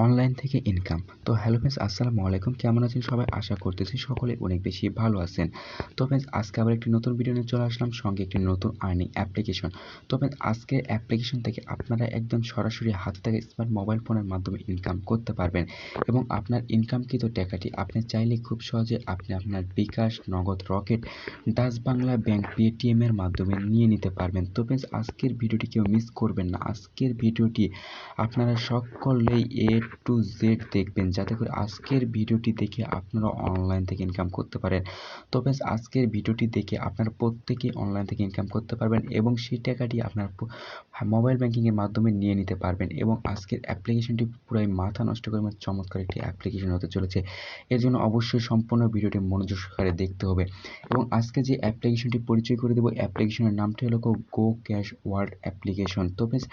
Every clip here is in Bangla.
অনলাইন থেকে ইনকাম। তো হ্যালো ফ্রেন্ডস, আসসালামু আলাইকুম। কেমন আছেন সবাই? আশা করতেছি সকলে অনেক বেশি ভালো আছেন। তো ফ্রেন্ডস, আজকে আবার একটি নতুন ভিডিও নিয়ে চলে আসলাম, সঙ্গে একটি নতুন আর্নিং অ্যাপ্লিকেশন। তো ফ্রেন্ডস, আজকের অ্যাপ্লিকেশন থেকে আপনারা একদম সরাসরি হাত থেকে স্মার্ট মোবাইল ফোনের মাধ্যমে ইনকাম করতে পারবেন এবং আপনার ইনকামকৃত টাকাটি আপনি চাইলে খুব সহজে আপনি আপনার বিকাশ, নগদ, rocket, Dutch Bangla bank, Paytm এর মাধ্যমে নিয়ে নিতে পারবেন। তো ফ্রেন্ডস, আজকের ভিডিওটি কেউ মিস করবেন না। আজকের ভিডিওটি আপনারা সকলেই টু জেড দেখবেন, যাতে করে আজকের ভিডিওটি দেখে আপনারা অনলাইন থেকে ইনকাম করতে পারেন। তো ফ্রেন্ডস, আজকের ভিডিওটি দেখে আপনারা প্রত্যেকেই অনলাইন থেকে ইনকাম করতে পারবেন এবং সেই টাকাটি আপনার মোবাইল ব্যাংকিংয়ের মাধ্যমে নিয়ে নিতে পারবেন। এবং আজকের অ্যাপ্লিকেশনটি পুরাই মাথা নষ্ট করে চমৎকার একটি অ্যাপ্লিকেশন হতে চলেছে। এর জন্য অবশ্যই সম্পূর্ণ ভিডিওটি মনোযোগ সহকারে দেখতে হবে। এবং আজকে যে অ্যাপ্লিকেশনটি পরিচয় করে দেবো, অ্যাপ্লিকেশনের নামটি হলো ক্যাশ ওয়ার্ল্ড অ্যাপ্লিকেশন। তো ফ্রেন্ডস,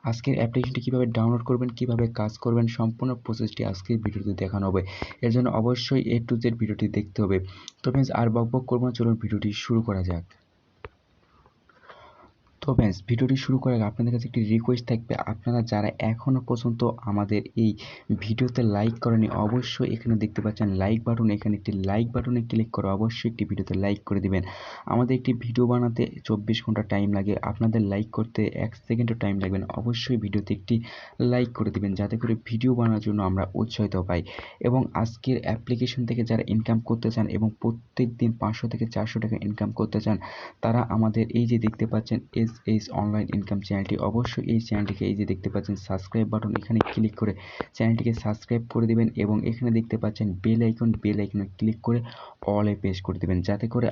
আজকের অ্যাপ্লিকেশনটি কীভাবে ডাউনলোড করবেন, কীভাবে কাজ করবেন, সম্পূর্ণ প্রসেসটি আজকের ভিডিওতে দেখানো হবে। এর জন্য অবশ্যই টু জেড ভিডিওটি দেখতে হবে। তো ফ্রেন্ডস, আর বকবক করবো না, চলুন ভিডিওটি শুরু করা যাক। তো ফ্রেন্ডস, ভিডিওটি শুরু করার আগে আপনাদের কাছে একটি রিকোয়েস্ট থাকবে, আপনারা যারা এখনও পর্যন্ত আমাদের এই ভিডিওতে লাইক করেনি, অবশ্যই এখানে দেখতে পাচ্ছেন লাইক বাটন, এখানে একটি লাইক বাটনে ক্লিক করে অবশ্যই একটি ভিডিওতে লাইক করে দিবেন। আমাদের একটি ভিডিও বানাতে 24 ঘন্টা টাইম লাগে, আপনাদের লাইক করতে 1 সেকেন্ডও টাইম লাগবে না। অবশ্যই ভিডিওতে একটি লাইক করে দিবেন, যাতে করে ভিডিও বানানোর জন্য আমরা উৎসাহিত পাই। এবং আজকের অ্যাপ্লিকেশন থেকে যারা ইনকাম করতে চান এবং প্রত্যেক দিন 500 থেকে 400 টাকা ইনকাম করতে চান, তারা আমাদের এই যে দেখতে পাচ্ছেন অনলাইন ইনকাম চ্যানেলটি, অবশ্যই এই চ্যানেলটিকে এই যে দেখতে পাচ্ছেন সাবস্ক্রাইব বাটন, এখানে ক্লিক করে চ্যানেলটিকে সাবস্ক্রাইব করে দিবেন। এবং এখানে দেখতে পাচ্ছেন বেল আইকনে ক্লিক করে অলে প্রেস করে দিবেন, যাতে করে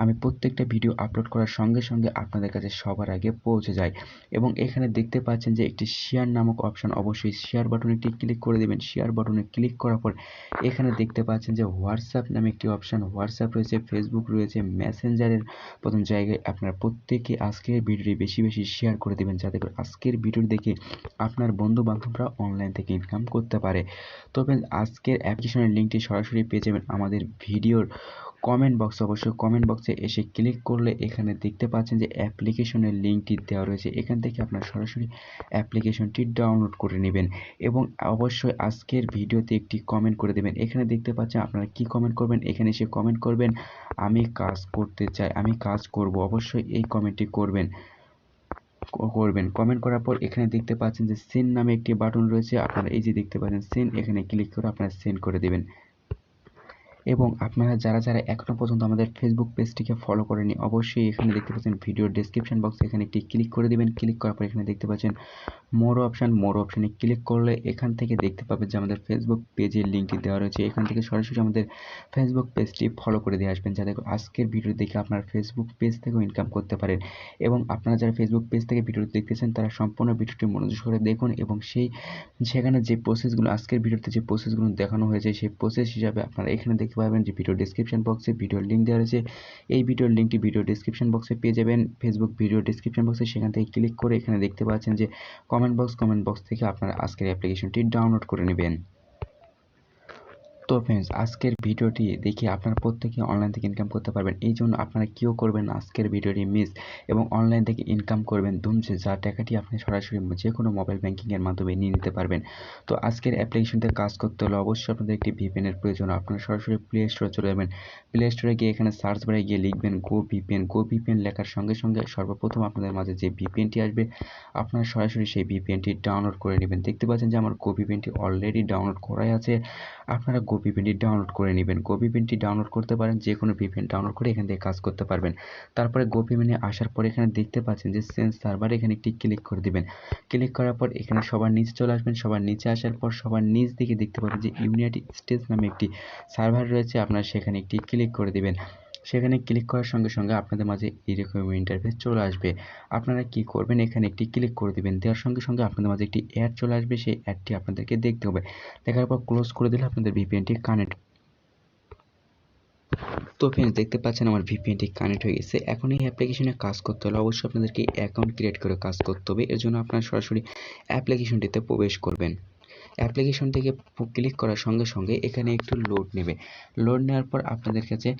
আমি প্রত্যেকটা ভিডিও আপলোড করার সঙ্গে সঙ্গে আপনাদের কাছে সবার আগে পৌঁছে যায়। এবং এখানে দেখতে পাচ্ছেন যে একটি শেয়ার নামক অপশন, অবশ্যই শেয়ার বাটনে একটি ক্লিক করে দেবেন। শেয়ার বাটনে ক্লিক করার পর এখানে দেখতে পাচ্ছেন যে হোয়াটসঅ্যাপ নামে একটি অপশন, হোয়াটসঅ্যাপ রয়েছে, ফেসবুক রয়েছে, মেসেঞ্জারের প্রথম জায়গায় আপনারা প্রত্যেকে আজকের ভিডিওটি বেশি বেশি শেয়ার করে দেবেন, যাতে করে আজকের ভিডিওটি দেখে আপনার বন্ধু বান্ধবরা অনলাইন থেকে ইনকাম করতে পারে। তবে আজকের অ্যাপ্লিকেশনের লিঙ্কটি সরাসরি পেয়ে যাবেন আমাদের ভিডিওর কমেন্ট বক্সে। অবশ্যই কমেন্ট বক্সে এসে ক্লিক করলে এখানে দেখতে পাচ্ছেন যে অ্যাপ্লিকেশনের লিঙ্কটি দেওয়া রয়েছে, এখান থেকে আপনারা সরাসরি অ্যাপ্লিকেশনটি ডাউনলোড করে নেবেন। এবং অবশ্যই আজকের ভিডিওতে একটি কমেন্ট করে দেবেন। এখানে দেখতে পাচ্ছেন আপনারা কি কমেন্ট করবেন, এখানে এসে কমেন্ট করবেন আমি কাজ করতে চাই, আমি কাজ করব। অবশ্যই এই কমেন্টটি করবেন। কমেন্ট করার পর এখানে দেখতে পাচ্ছেন যে সেন্ড নামে একটি বাটন রয়েছে, আপনারা এই যে দেখতে পাচ্ছেন সেন্ড, এখানে ক্লিক করে আপনারা সেন্ড করে দেবেন। এবং আপনারা যারা যারা এখনও পর্যন্ত আমাদের ফেসবুক পেজটিকে ফলো করেনি, অবশ্যই এখানে দেখতে পাচ্ছেন ভিডিওর ডেসক্রিপশন বক্সে এখানে একটি ক্লিক করে দেবেন। ক্লিক করার পর এখানে দেখতে পাচ্ছেন মোর অপশানে ক্লিক করলে এখান থেকে দেখতে পাবেন যে আমাদের ফেসবুক পেজের লিঙ্কটি দেওয়া রয়েছে, এখান থেকে সরাসরি আমাদের ফেসবুক পেজটি ফলো করে দিয়ে আসবেন, যাতে আজকের ভিডিও দেখে আপনার ফেসবুক পেজ থেকেও ইনকাম করতে পারেন। এবং আপনারা যারা ফেসবুক পেজ থেকে ভিডিওটি দেখতেছেন, তারা সম্পূর্ণ ভিডিওটি মনোযোগ করে দেখুন এবং সেখানে যে প্রসেসগুলো আজকের ভিডিওতে যে প্রসেসগুলো দেখানো হয়েছে, সেই প্রসেস হিসাবে আপনারা এখানে দেখতে পাবেন যে ভিডিও ডেসক্রিপশন বক্সে ভিডিওর লিঙ্ক দেওয়া রয়েছে। এই ভিডিওর লিঙ্কটি ভিডিও ডেসক্রিপশন বক্সে পেয়ে যাবেন, ফেসবুক ভিডিও ডেসক্রিপশন বক্সে, সেখান থেকে ক্লিক করে এখানে দেখতে পাচ্ছেন যে কমেন্ট বক্স থেকে আপনারা আজকের অ্যাপ্লিকেশনটি ডাউনলোড করে নেবেন। তো ফ্রেন্ডস, আজকের ভিডিওটি দেখে আপনারা প্রত্যেকে অনলাইন থেকে ইনকাম করতে পারবেন। এই জন্য আপনারা কেউ করবেন আজকের ভিডিওটি মিস, এবং অনলাইন থেকে ইনকাম করবেন ধুমছে, যা টাকাটি আপনি সরাসরি যে কোনো মোবাইল ব্যাংকিংয়ের মাধ্যমে নিয়ে নিতে পারবেন। তো আজকের অ্যাপ্লিকেশনতে কাজ করতে হলে অবশ্যই আপনাদের একটি ভিপিএনের প্রয়োজন। আপনারা সরাসরি প্লে স্টোরে চলে যাবেন। প্লে স্টোরে গিয়ে এখানে সার্চ বারে গিয়ে লিখবেন গো ভিপিএন লেখার সঙ্গে সঙ্গে সর্বপ্রথম আপনাদের মাঝে যে ভিপিএনটি আসবে, আপনারা সরাসরি সেই ভিপিএনটি ডাউনলোড করে নেবেন। দেখতে পাচ্ছেন যে আমার গো ভিপিএনটি অলরেডি ডাউনলোড করাই আছে। আপনারা গো ভিপিএনটি ডাউনলোড করে নেবেন। গো ভিপিএনটি ডাউনলোড করতে পারেন, যে কোনো ভিপিএন ডাউনলোড করে এখান থেকে কাজ করতে পারবেন। তারপরে গো ভিপিএনে আসার পরে এখানে দেখতে পাচ্ছেন যে চেঞ্জ সার্ভার, এখানে একটি ক্লিক করে দিবেন। ক্লিক করার পর এখানে সবার নিচে চলে আসবেন। সবার নিচে আসার পর সবার নিচ দিকে দেখতে পাবেন যে ইউনাইটেড স্টেটস নামে একটি সার্ভার রয়েছে, আপনারা সেখানে একটি ক্লিক করে দিবেন। সেখানে ক্লিক করার সঙ্গে সঙ্গে আপনাদের মাঝে এরকম ইন্টারফেস চলে আসবে। আপনারা কি করবেন, এখানে একটি ক্লিক করে দিবেন। দেওয়ার সঙ্গে সঙ্গে আপনাদের মাঝে একটি অ্যাড চলে আসবে, সেই অ্যাডটি আপনাদেরকে দেখতে হবে। দেখার পর ক্লোজ করে দিলে আপনাদের ভিপিএনটি কানেক্ট। তো ফ্রেন্ডস, দেখতে পাচ্ছেন আমার ভিপিএনটি কানেক্ট হয়ে গেছে। এখন এই অ্যাপ্লিকেশনে কাজ করতে হলে অবশ্যই আপনাদেরকে অ্যাকাউন্ট ক্রিয়েট করে কাজ করতে হবে। এর জন্য আপনারা সরাসরি অ্যাপ্লিকেশনটিতে প্রবেশ করবেন। অ্যাপ্লিকেশন থেকে ক্লিক করার সঙ্গে সঙ্গে এখানে একটু লোড নেবে। লোড নেওয়ার পর আপনাদের কাছে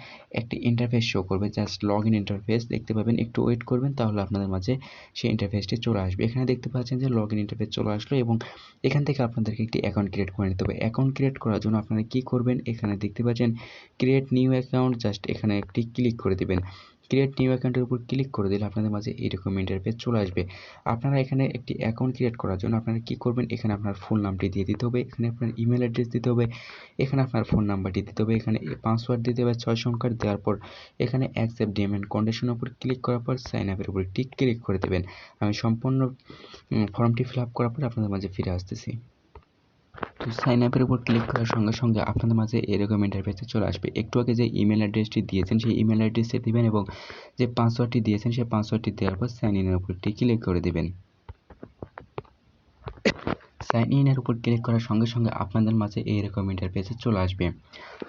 একটি ইন্টারফেস শো করবে, জাস্ট লগ ইন ইন্টারফেস দেখতে পাবেন। একটু ওয়েট করবেন, তাহলে আপনাদের মাঝে সেই ইন্টারফেসটি চলে আসবে। এখানে দেখতে পাচ্ছেন যে লগ ইন ইন্টারফেস চলে আসলো এবং এখান থেকে আপনাদেরকে একটি অ্যাকাউন্ট ক্রিয়েট করে নিতে হবে। অ্যাকাউন্ট ক্রিয়েট করার জন্য আপনারা কী করবেন, এখানে দেখতে পাচ্ছেন ক্রিয়েট নিউ অ্যাকাউন্ট, জাস্ট এখানে একটি ক্লিক করে দেবেন। ক্রিয়েট নিউ অ্যাকাউন্টের উপর ক্লিক করে দিলে আপনাদের মাঝে এরকম ইন্টারফেস চলে আসবে। আপনারা এখানে একটি অ্যাকাউন্ট ক্রিয়েট করার জন্য আপনারা কী করবেন, এখানে আপনার ফুল নামটি দিয়ে দিতে হবে, এখানে আপনার ইমেল অ্যাড্রেস দিতে হবে, এখানে আপনার ফোন নাম্বারটি দিতে হবে, এখানে পাসওয়ার্ড দিতে হবে 6 সংখ্যার। দেওয়ার পর এখানে অ্যাকসেপ্ট ডিএম এন্ড কন্ডিশনের উপর ক্লিক করার পর সাইন আপের উপর একটি ক্লিক করে দেবেন। আমি সম্পূর্ণ ফর্মটি ফিল আপ করার পর আপনাদের মাঝে ফিরে আসতেছি। তো সাইন আপের উপর ক্লিক করার সঙ্গে সঙ্গে আপনাদের মাঝে এরকম ইন্টারফেসে চলে আসবে। একটু আগে যে ইমেল অ্যাড্রেসটি দিয়েছেন সেই ইমেল অ্যাড্রেসে দিবেন এবং যে পাসওয়ার্ডটি দিয়েছেন সেই পাসওয়ার্ডটি দেওয়ার পর সাইন ইনের উপর একটি ক্লিক করে দেবেন। সাইন ইনের উপর ক্লিক করার সঙ্গে সঙ্গে আপনাদের মাঝে এইরকম ইন্টারফেসে চলে আসবে।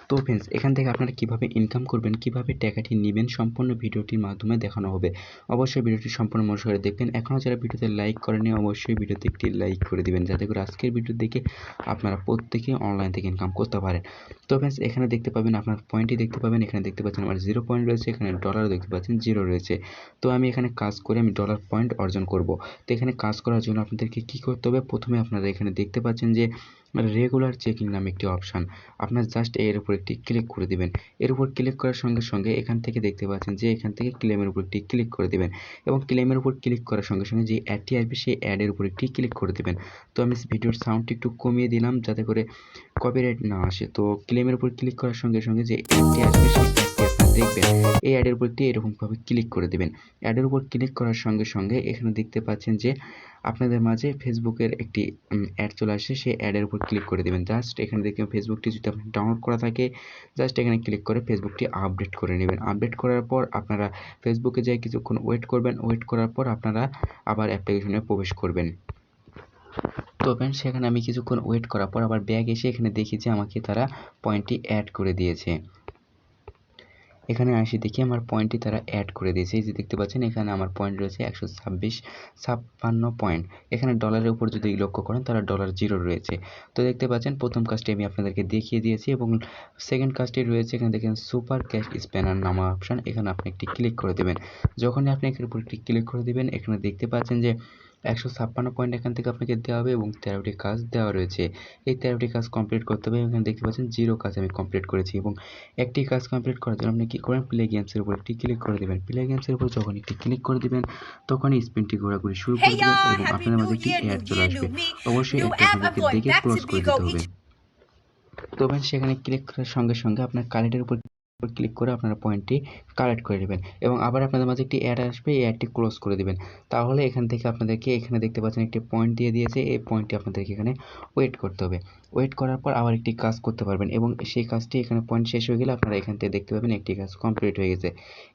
তো ফ্রেন্ডস, এখান থেকে আপনারা কীভাবে ইনকাম করবেন, কীভাবে টাকাটি নেবেন, সম্পূর্ণ ভিডিওটির মাধ্যমে দেখানো হবে। অবশ্যই ভিডিওটি সম্পূর্ণ মনোযোগ করে দেখবেন। এখনও যারা ভিডিওতে লাইক করেনি অবশ্যই ভিডিওতে একটি লাইক করে দিবেন, যাতে করে আজকের ভিডিও দেখে আপনারা প্রত্যেকে অনলাইন থেকে ইনকাম করতে পারেন। তো ফ্রেন্ডস, এখানে দেখতে পাবেন আপনার পয়েন্টই দেখতে পাবেন। এখানে দেখতে পাচ্ছেন আমার 0 পয়েন্ট রয়েছে, এখানে ডলারও দেখতে পাচ্ছেন 0 রয়েছে। তো আমি এখানে কাজ করে আমি ডলার পয়েন্ট অর্জন করব। তো এখানে কাজ করার জন্য আপনাদেরকে কী করতে হবে, প্রথমে আপনারা এখানে দেখতে পাচ্ছেন যে রেগুলার চেকিং নামে একটি অপশান, আপনার জাস্ট এর উপর একটি ক্লিক করে দিবেন। এর উপর ক্লিক করার সঙ্গে সঙ্গে এখান থেকে দেখতে পাচ্ছেন যে এখান থেকে ক্লেমের উপর একটি ক্লিক করে দিবেন এবং ক্লেমের উপর ক্লিক করার সঙ্গে সঙ্গে যে অ্যাডটি আসবে সেই অ্যাডের উপর একটি ক্লিক করে দিবেন। তো আমি ভিডিওর সাউন্ডটি একটু কমিয়ে দিলাম যাতে করে কপিরাইট না আসে। তো ক্লেমের উপর ক্লিক করার সঙ্গে সঙ্গে যে অ্যাডটি আসবে সেই অ্যাডটি আপনারা দেখবেন। এই অ্যাডের উপর একটি এরকমভাবে ক্লিক করে দেবেন। অ্যাডের উপর ক্লিক করার সঙ্গে সঙ্গে এখানে দেখতে পাচ্ছেন যে আপনাদের মাঝে ফেসবুকের একটি অ্যাড চলে আসে, সেই অ্যাডের উপর ক্লিক করে দেবেন। জাস্ট এখানে দেখবেন ফেসবুকটি যদি আপনার ডাউনলোড করা থাকে জাস্ট এখানে ক্লিক করে ফেসবুকটি আপডেট করে নেবেন। আপডেট করার পর আপনারা ফেসবুকে যাই কিছুক্ষণ ওয়েট করবেন। ওয়েট করার পর আপনারা আবার অ্যাপ্লিকেশনে প্রবেশ করবেন। তো ফ্রেন্ডস, সেখানে আমি কিছুক্ষণ ওয়েট করার পর আবার ব্যাক এসে এখানে দেখি যে আমাকে তারা পয়েন্টটি অ্যাড করে দিয়েছে। এখানে আসি দেখি আমার পয়েন্টটি তারা অ্যাড করে দিয়েছে। এই যে দেখতে পাচ্ছেন এখানে আমার পয়েন্ট রয়েছে 156 পয়েন্ট। এখানে ডলারের উপর যদি লক্ষ্য করেন তারা ডলার 0 রয়েছে। তো দেখতে পাচ্ছেন প্রথম কাজটি আমি আপনাদেরকে দেখিয়ে দিয়েছি এবং সেকেন্ড কাজটি রয়েছে এখানে দেখেন সুপার ক্যাশ স্প্যানার নামা অপশান, এখানে আপনি একটি ক্লিক করে দেবেন। যখনই আপনি এর উপর একটি ক্লিক করে দেবেন এখানে দেখতে পাচ্ছেন যে 156 পয়েন্ট এখান থেকে আপনাকে দেওয়া হবে এবং 13টি কাজ দেওয়া রয়েছে। এই 13টি কাজ কমপ্লিট করতে হবে। এখানে দেখতে পাচ্ছেন 0 কাজ আমি কমপ্লিট করেছি এবং একটি কাজ কমপ্লিট করার জন্য আপনি কী করেন, প্লে গেমসের উপর একটি ক্লিক করে দেবেন। প্লে গেমসের উপর যখন একটি ক্লিক করে দেবেন তখনই স্পিনটি ঘোরাঘুরি শুরু করে দেবেন এবং আপনাদের মাঝে একটি অ্যাড চলে আসবে। অবশ্যই একটি আপনাদেরকে দেখে ক্লোজ করে দিতে হবে। তো সেখানে ক্লিক করার সঙ্গে সঙ্গে আপনার কালেক্টের উপর ক্লিক করে আপনারা পয়েন্টটি কালেক্ট করে নেবেন এবং আবার আপনাদের মাঝে একটি অ্যাড আসবে, এই অ্যাডটি ক্লোজ করে দেবেন। তাহলে এখান থেকে আপনাদেরকে এখানে দেখতে পাচ্ছেন একটি পয়েন্ট দিয়ে দিয়েছে, এই পয়েন্টটি আপনাদেরকে এখানে ওয়েট করতে হবে। ওয়েট করার পর আবার একটি কাজ করতে পারবেন এবং সেই কাজটি এখানে পয়েন্ট শেষ হয়ে গেলে আপনারা এখান থেকে দেখতে পাবেন একটি কাজ কমপ্লিট হয়ে গেছে।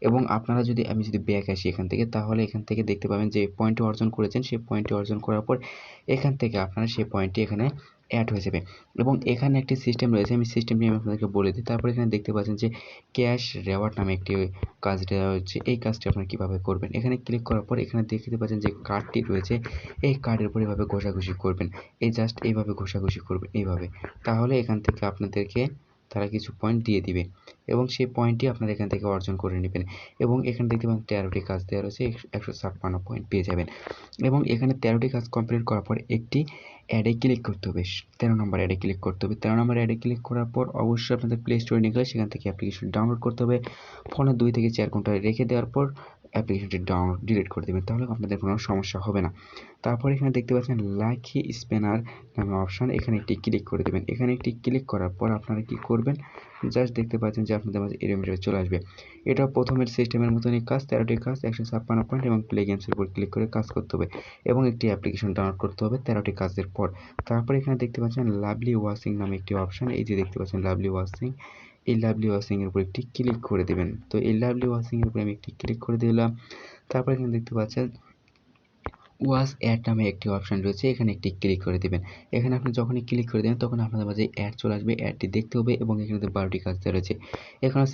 এবং আপনারা যদি আমি যদি ব্যাক আসি এখান থেকে, তাহলে এখান থেকে দেখতে পাবেন যে পয়েন্টটি অর্জন করেছেন, সেই পয়েন্টটি অর্জন করার পর এখান থেকে আপনারা সেই পয়েন্টটি এখানে অ্যাড হয়ে যাবে এবং এখানে একটি সিস্টেম রয়েছে, আমি সিস্টেমটি আমি আপনাদেরকে বলে দিই। তারপর এখানে দেখতে পাচ্ছেন যে ক্যাশ রেওয়ার্ড নামে একটি কাজ দেওয়া হচ্ছে, এই কাজটি আপনারা কীভাবে করবেন। এখানে ক্লিক করার পর এখানে দেখতে পাচ্ছেন যে কার্ডটি রয়েছে, এই কার্ডের উপর এভাবে ঘষাঘষি করবেন, এই জাস্ট এইভাবে ঘষাঘষি করবেন এইভাবে। তাহলে এখান থেকে আপনাদেরকে তারা কিছু পয়েন্ট দিয়ে দিবে এবং সেই পয়েন্টটি আপনারা এখান থেকে অর্জন করে নেবেন এবং এখানে দেখতে পাবেন 13টি কাজ দেওয়া রয়েছে, 156 পয়েন্ট পেয়ে যাবেন। এবং এখানে 13টি কাজ কমপ্লিট করার পর একটি অ্যাডে ক্লিক করতে হবে, 13 নম্বর অ্যাডে ক্লিক করতে হবে। 13 নম্বর অ্যাডে ক্লিক করার পর অবশ্যই আপনাদের প্লে স্টোরে নিয়ে গেলে সেখান থেকে অ্যাপ্লিকেশন ডাউনলোড করতে হবে। ফোনে 2 থেকে 4 ঘন্টা রেখে দেওয়ার পর অ্যাপ্লিকেশনটি ডাউনলোড ডিলিট করে দেবেন, তাহলে আপনাদের কোনো সমস্যা হবে না। তারপর এখানে দেখতে পাচ্ছেন লাকি স্পিনার নামে অপশান, এখানে একটি ক্লিক করে দেবেন। এখানে একটি ক্লিক করার পর আপনারা কি করবেন, জাস্ট দেখতে পাচ্ছেন যে আপনাদের মাঝে এরকম চলে আসবে। এটা প্রথমের সিস্টেমের মতনই কাজ, 13টি কাজ, 156 পয়েন্ট এবং প্লে গেমসের উপর ক্লিক করে কাজ করতে হবে এবং একটি অ্যাপ্লিকেশন ডাউনলোড করতে হবে 13টি কাজের পর। তারপর এখানে দেখতে পাচ্ছেন লাভলি ওয়াশিং নামে একটি অপশান, এই যে দেখতে পাচ্ছেন লাভলি ওয়াশিং, এই লাভলি ওয়াশিং এর উপর একটি ক্লিক করে দেবেন। তো এই লাভলি ওয়াশিং এর উপর আমি একটি ক্লিক করে দিলাম। তারপর এখানে দেখতে পাচ্ছেন ওয়াচ অ্যাড নামে একটি অপশন রয়েছে, এখানে একটি ক্লিক করে দেবেন। এখানে আপনি যখনই ক্লিক করে দেবেন তখন আপনাদের মাঝে অ্যাড চলে আসবে, অ্যাডটি দেখতে হবে এবং এখানে 12টি কাজ দেওয়া রয়েছে। এখানে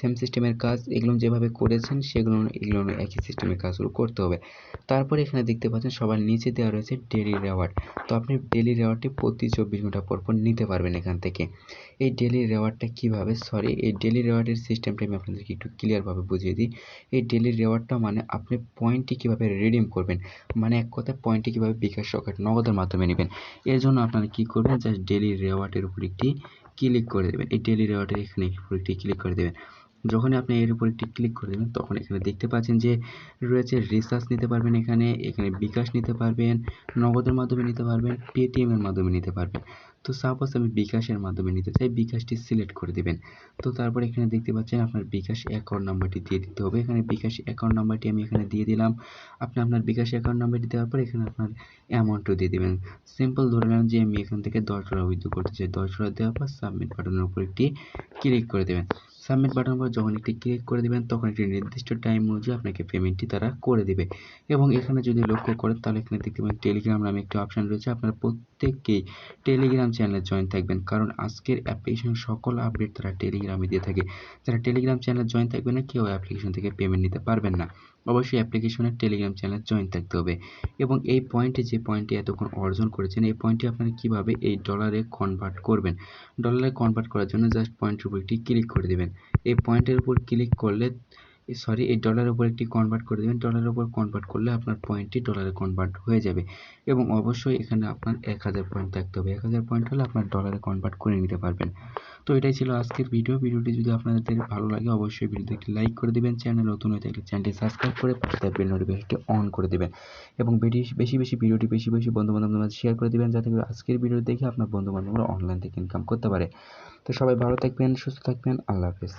সেম সিস্টেমের কাজ, এগুলো যেভাবে করেছেন এগুলো একই সিস্টেমের কাজগুলো করতে হবে। তারপরে এখানে দেখতে পাচ্ছেন সবার নিচে দেওয়া রয়েছে ডেইলি রেওয়ার্ড। তো আপনি ডেইলি রেওয়ার্ডটি প্রতি 24 ঘন্টা পর পর নিতে পারবেন এখান থেকে। এই ডেইলি রেওয়ার্ডটা কীভাবে, এই ডেইলি রেওয়ার্ডের সিস্টেমটা আমি আপনাদেরকে একটু ক্লিয়ারভাবে বুঝিয়ে দিই। এই ডেইলি রেওয়ার্ডটা মানে আপনি পয়েন্টটি কীভাবে রিডিম করবেন, মানে এক কথায় পয়েন্টটি কীভাবে বিকাশ রকেট নগদের মাধ্যমে নেবেন। এর জন্য আপনারা কী করবেন, জাস্ট ডেইলি রেওয়ার্ডের উপর একটি ক্লিক করে দেবেন। এই ডেইলি রেওয়ার্ডের এখানে উপর একটি ক্লিক করে দেবেন। যখনই আপনি এর উপর একটি ক্লিক করে দেবেন তখন এখানে দেখতে পাচ্ছেন যে রয়েছে রিচার্জ নিতে পারবেন, এখানে বিকাশ নিতে পারবেন, নগদের মাধ্যমে নিতে পারবেন, পেটিএম এর মাধ্যমে নিতে পারবেন। তো সাপোজ আমি বিকাশের মাধ্যমে নিতে চাই, বিকাশটি সিলেক্ট করে দেবেন। তো তারপরে এখানে দেখতে পাচ্ছেন আপনার বিকাশ অ্যাকাউন্ট নাম্বারটি দিয়ে দিতে হবে। এখানে বিকাশ অ্যাকাউন্ট নাম্বারটি আমি এখানে দিয়ে দিলাম। আপনি আপনার বিকাশ অ্যাকাউন্ট নাম্বারটি দেওয়ার পর এখানে আপনার অ্যামাউন্টও দিয়ে দেবেন। সিম্পল ধরে নেন যে আমি এখান থেকে $10 উইথড্র করতে চাই। $10 দেওয়ার পর সাবমিট বাটনের উপর একটি ক্লিক করে দেবেন। সাবমিট বাটনের উপর যখন একটি ক্লিক করে দেবেন তখন একটি নির্দিষ্ট টাইম অনুযায়ী আপনাকে পেমেন্টটি তারা করে দেবে। এবং এখানে যদি লক্ষ্য করেন তাহলে এখানে দেখতে পাবেন টেলিগ্রাম নামে একটি অপশন রয়েছে। আপনারা প্রত্যেককেই টেলিগ্রাম চ্যানেলে জয়েন থাকবেন, কারণ আজকের অ্যাপ্লিকেশন সকল আপডেট তারা টেলিগ্রামে দিয়ে থাকে। যারা টেলিগ্রাম চ্যানেলে জয়েন থাকবে না কেউ অ্যাপ্লিকেশন থেকে পেমেন্ট নিতে পারবেন না। অবশ্যই অ্যাপ্লিকেশনের টেলিগ্রাম চ্যানেলে জয়েন থাকতে হবে। এবং এই পয়েন্টে যে পয়েন্টটি এতক্ষণ অর্জন করেছেন এই পয়েন্টটি আপনারা কীভাবে এই ডলারে কনভার্ট করবেন, ডলারে কনভার্ট করার জন্য জাস্ট পয়েন্টের উপর একটি ক্লিক করে দেবেন। এই পয়েন্টের উপর ক্লিক করলে এই ডলারের উপর একটি কনভার্ট করে দেবেন। ডলারের উপর কনভার্ট করলে আপনার পয়েন্টটি ডলারে কনভার্ট হয়ে যাবে। এবং অবশ্যই এখানে আপনার 1000 পয়েন্ট থাকতে হবে। 1000 পয়েন্ট হলে আপনার ডলারে কনভার্ট করে নিতে পারবেন। তো এটাই ছিল আজকের ভিডিওটি যদি আপনাদের ভালো লাগে অবশ্যই ভিডিওতে একটি লাইক করে দেবেন। চ্যানেল নতুন হয়ে থাকলে চ্যানেলটি সাবস্ক্রাইব করে পাশে থাকা বেল নোটিফিকেশনটি অন করে দেবেন। এবং ভিডিওটি বেশি বন্ধু-বান্ধবদের মাঝে শেয়ার করে দেবেন, যাতে করে আজকের ভিডিও দেখে আপনার বন্ধু-বান্ধবরা অনলাইন থেকে ইনকাম করতে পারে। তো সবাই ভালো থাকবেন, সুস্থ থাকবেন। আল্লাহ হাফেজ।